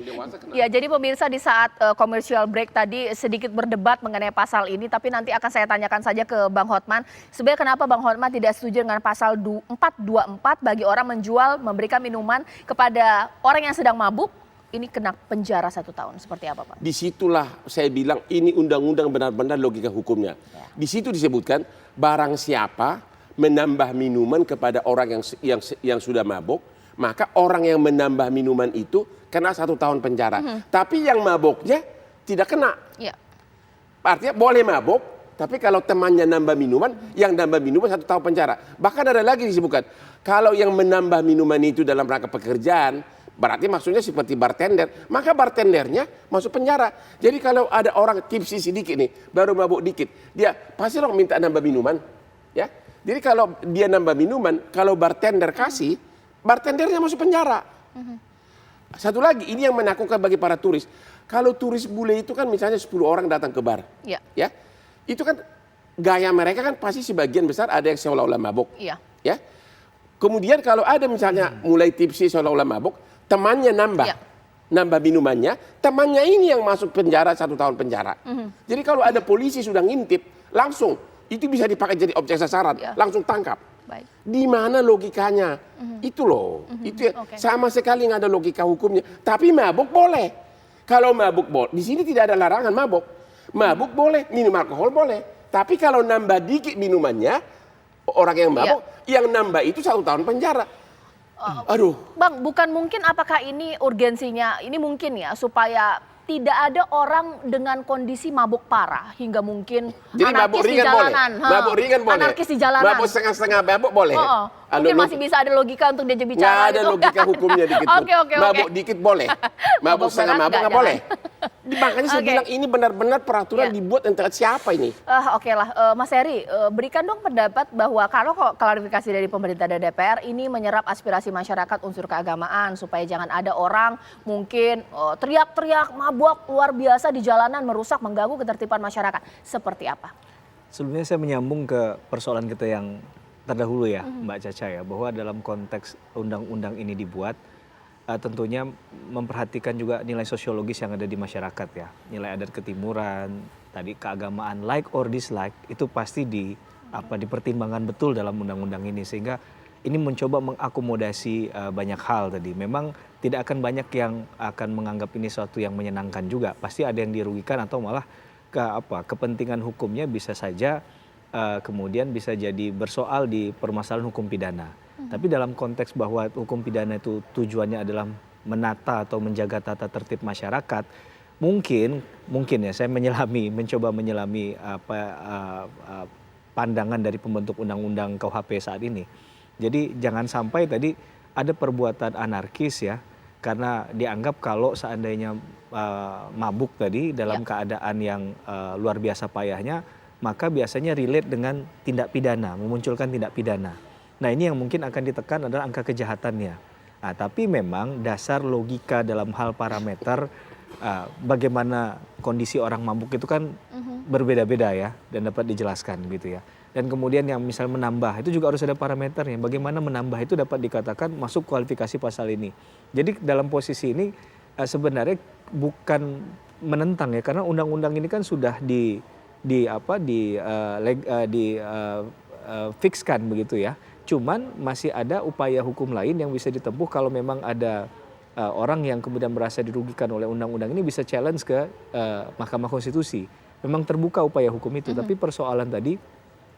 yang dewasa kena. Ya, jadi pemirsa di saat commercial break tadi sedikit berdebat mengenai pasal ini, tapi nanti akan saya tanyakan saja ke Bang Hotman. Sebenarnya kenapa Bang Hotman tidak setuju dengan pasal 424 bagi orang menjual, memberikan minuman kepada orang yang sedang mabuk, ini kena penjara 1 tahun. Seperti apa, Pak? Disitulah saya bilang ini undang-undang benar-benar logika hukumnya. Ya. Di situ disebutkan barang siapa menambah minuman kepada orang yang sudah mabuk, maka orang yang menambah minuman itu kena 1 tahun penjara. Tapi yang mabuknya tidak kena. Ya. Artinya boleh mabuk, tapi kalau temannya nambah minuman, yang nambah minuman 1 tahun penjara. Bahkan ada lagi disebutkan, kalau yang menambah minuman itu dalam rangka pekerjaan, berarti maksudnya seperti bartender, maka bartendernya masuk penjara. Jadi kalau ada orang tipsi sedikit nih, baru mabuk dikit, dia pasti dong minta nambah minuman, ya. Jadi kalau dia nambah minuman, kalau bartender kasih, bartendernya masuk penjara. Satu lagi, ini yang menakutkan bagi para turis. Kalau turis bule itu kan misalnya 10 orang datang ke bar, ya, itu kan gaya mereka kan pasti sebagian besar ada yang seolah-olah mabuk, ya. Kemudian kalau ada misalnya mulai tipsi seolah-olah mabuk, temannya nambah minumannya, temannya ini yang masuk penjara 1 tahun penjara. Jadi kalau ada polisi sudah ngintip, langsung itu bisa dipakai jadi objek sasaran, langsung tangkap. Baik. Di mana logikanya? Itu loh, itu sama sekali nggak ada logika hukumnya. Tapi mabuk boleh. Kalau mabuk boleh, di sini tidak ada larangan mabuk. Mabuk boleh, minum alkohol boleh. Tapi kalau nambah dikit minumannya, orang yang mabuk, yang nambah itu 1 tahun penjara. Aduh. Bang, bukan mungkin apakah ini urgensinya, ini mungkin ya supaya tidak ada orang dengan kondisi mabuk parah hingga mungkin jadi anarkis di jalanan. Mabuk ringan boleh. Anarkis di jalanan. Mabuk setengah-setengah mabuk boleh. Mungkin masih bisa ada logika untuk diajak bicara. Nggak ada gitu. logika hukumnya dikit pun. Mabuk dikit boleh. Mabuk setengah mabuk nggak boleh. Makanya saya bilang ini benar-benar peraturan dibuat untuk siapa ini. Oke lah, Mas Heri, berikan dong pendapat bahwa kalau klarifikasi dari pemerintah dan DPR ini menyerap aspirasi masyarakat unsur keagamaan supaya jangan ada orang mungkin teriak-teriak mabuk luar biasa di jalanan merusak mengganggu ketertiban masyarakat. Seperti apa? Sebelumnya saya menyambung ke persoalan kita yang terdahulu ya, Mbak Caca ya, bahwa dalam konteks undang-undang ini dibuat tentunya memperhatikan juga nilai sosiologis yang ada di masyarakat ya, nilai adat ketimuran, tadi keagamaan like or dislike itu pasti dipertimbangkan betul dalam undang-undang ini sehingga ini mencoba mengakomodasi banyak hal tadi. Memang tidak akan banyak yang akan menganggap ini suatu yang menyenangkan juga, pasti ada yang dirugikan atau malah kepentingan hukumnya bisa saja kemudian bisa jadi bersoal di permasalahan hukum pidana. Tapi dalam konteks bahwa hukum pidana itu tujuannya adalah menata atau menjaga tata tertib masyarakat, mungkin ya saya mencoba menyelami pandangan dari pembentuk undang-undang KUHP saat ini. Jadi jangan sampai tadi ada perbuatan anarkis ya, karena dianggap kalau seandainya mabuk tadi dalam keadaan yang luar biasa payahnya, maka biasanya relate dengan tindak pidana, memunculkan tindak pidana. Nah ini yang mungkin akan ditekan adalah angka kejahatannya. Nah, tapi memang dasar logika dalam hal parameter bagaimana kondisi orang mabuk itu kan berbeda-beda ya dan dapat dijelaskan gitu ya. Dan kemudian yang misal menambah itu juga harus ada parameternya. Bagaimana menambah itu dapat dikatakan masuk kualifikasi pasal ini. Jadi dalam posisi ini sebenarnya bukan menentang ya, karena undang-undang ini kan sudah fixkan begitu ya. Cuman masih ada upaya hukum lain yang bisa ditempuh kalau memang ada orang yang kemudian merasa dirugikan oleh undang-undang ini bisa challenge ke Mahkamah Konstitusi. Memang terbuka upaya hukum itu, tapi persoalan tadi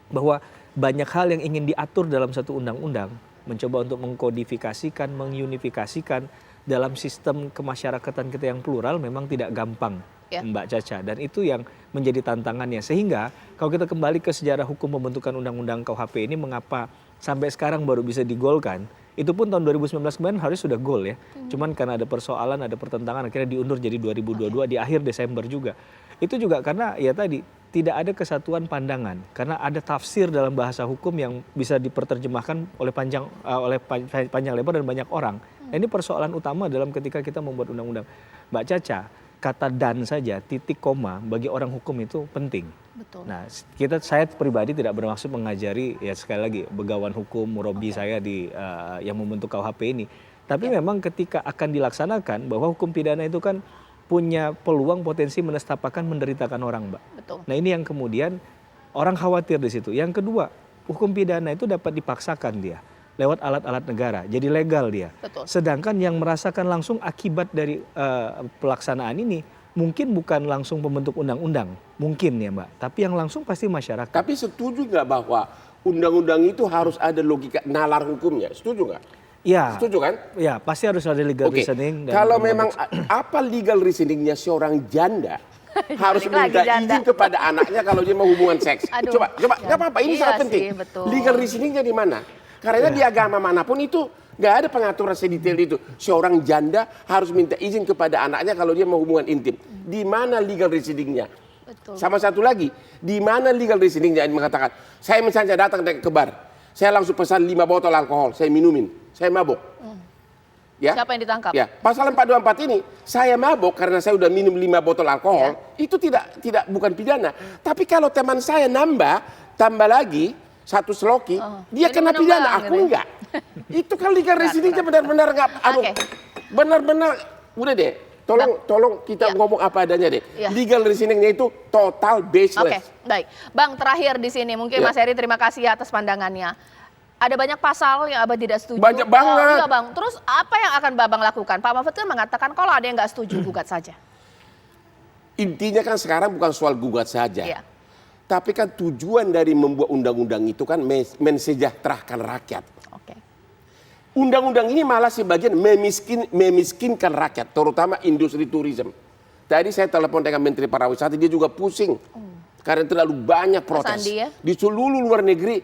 bahwa banyak hal yang ingin diatur dalam satu undang-undang, mencoba untuk mengkodifikasikan, mengunifikasikan dalam sistem kemasyarakatan kita yang plural memang tidak gampang. Mbak Caca, dan itu yang menjadi tantangannya. Sehingga kalau kita kembali ke sejarah hukum pembentukan undang-undang KUHP ini, mengapa sampai sekarang baru bisa digolkan, itu pun tahun 2019 kemarin harus sudah gol ya. Cuman karena ada persoalan, ada pertentangan, akhirnya diundur jadi 2022 di akhir Desember juga. Itu juga karena ya tadi tidak ada kesatuan pandangan, karena ada tafsir dalam bahasa hukum yang bisa diperterjemahkan oleh panjang lebar dan banyak orang. Nah, ini persoalan utama dalam ketika kita membuat undang-undang. Mbak Caca, kata dan saja, titik koma bagi orang hukum itu penting. Betul. Nah, saya pribadi tidak bermaksud mengajari ya sekali lagi begawan hukum murabi saya yang membentuk KUHP ini. Tapi memang ketika akan dilaksanakan bahwa hukum pidana itu kan punya peluang potensi menestapakan menderitakan orang, Mbak. Betul. Nah ini yang kemudian orang khawatir di situ. Yang kedua, hukum pidana itu dapat dipaksakan dia lewat alat-alat negara, jadi legal dia. Betul. Sedangkan yang merasakan langsung akibat dari pelaksanaan ini mungkin bukan langsung pembentuk undang-undang, mungkin ya Mbak, tapi yang langsung pasti masyarakat. Tapi setuju nggak bahwa undang-undang itu harus ada logika nalar hukumnya? Setuju nggak? Ya, Setuju kan? ya pasti harus ada legal Oke, reasoning. Dan kalau memang apa legal reasoningnya seorang janda harus Balik lagi minta janda. izin kepada anaknya kalau dia mau hubungan seks? Aduh, Coba, nggak apa-apa, ini iya sangat sih, penting. betul. Legal reasoningnya di mana? Karena di agama manapun itu nggak ada pengaturan sedetail itu. Seorang janda harus minta izin kepada anaknya kalau dia mau hubungan intim. Di mana legal reasoningnya? Betul. Sama satu lagi, di mana legal reasoningnya mengatakan, saya misalnya datang ke bar, saya langsung pesan 5 botol alkohol, saya minumin, saya mabuk. Ya? Siapa yang ditangkap? Ya, pasal 424 ini saya mabuk karena saya udah minum 5 botol alkohol, itu tidak bukan pidana. Tapi kalau teman saya tambah lagi 1 seloki, dia jadi kena menambah pidana, aku gitu. enggak. Itu kan legal reasoningnya benar-benar enggak, aduh, Oke. benar-benar, udah deh, tolong kita ngomong apa adanya deh. Ya. Legal reasoningnya itu total Oke, baseless. baik. Bang, terakhir di sini mungkin Ya. Mas Heri terima kasih atas pandangannya. Ada banyak pasal yang Abang tidak setuju. Banyak banget. Iya Bang, terus apa yang akan Babang lakukan? Pak Mahfud kan mengatakan kalau ada yang nggak setuju, gugat saja. Intinya kan sekarang bukan soal gugat saja. Iya. Tapi kan tujuan dari membuat undang-undang itu kan mensejahterakan rakyat. Oke. Undang-undang ini malah sebagian memiskinkan rakyat, terutama industri turisme. Tadi saya telepon dengan Menteri Pariwisata, dia juga pusing. Karena terlalu banyak protes. Sandi ya? Di seluruh luar negeri,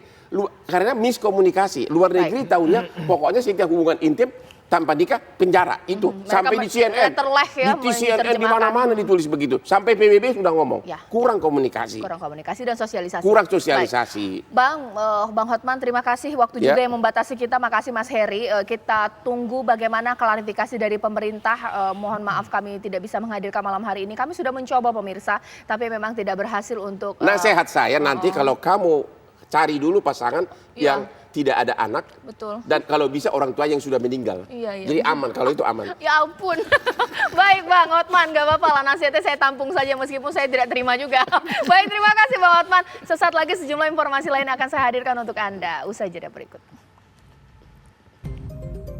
karena miskomunikasi. Luar negeri tahunya pokoknya setiap hubungan intim tanpa nikah penjara. Itu Mereka sampai di CNN. letterleh ya, Di CNN di menerjemahkan. mana-mana ditulis begitu. Sampai PBB sudah ngomong. Ya. Kurang komunikasi. Kurang komunikasi dan sosialisasi. Kurang sosialisasi. Baik. Bang Hotman, terima kasih. Waktu Ya. juga yang membatasi kita. Makasih Mas Heri. Kita tunggu bagaimana klarifikasi dari pemerintah. Mohon maaf kami tidak bisa menghadirkan malam hari ini. Kami sudah mencoba pemirsa, tapi memang tidak berhasil untuk. Nasihat saya nanti kalau kamu cari dulu pasangan Iya. yang tidak ada anak. Betul. Dan kalau bisa orang tua yang sudah meninggal. Iya, iya. Jadi aman, kalau itu aman. Ya ampun. Baik Bang Hotman, gak apa-apa lah nasihatnya saya tampung saja meskipun saya tidak terima juga. Baik, terima kasih Bang Hotman. Sesaat lagi sejumlah informasi lain akan saya hadirkan untuk Anda. Usai jeda berikut.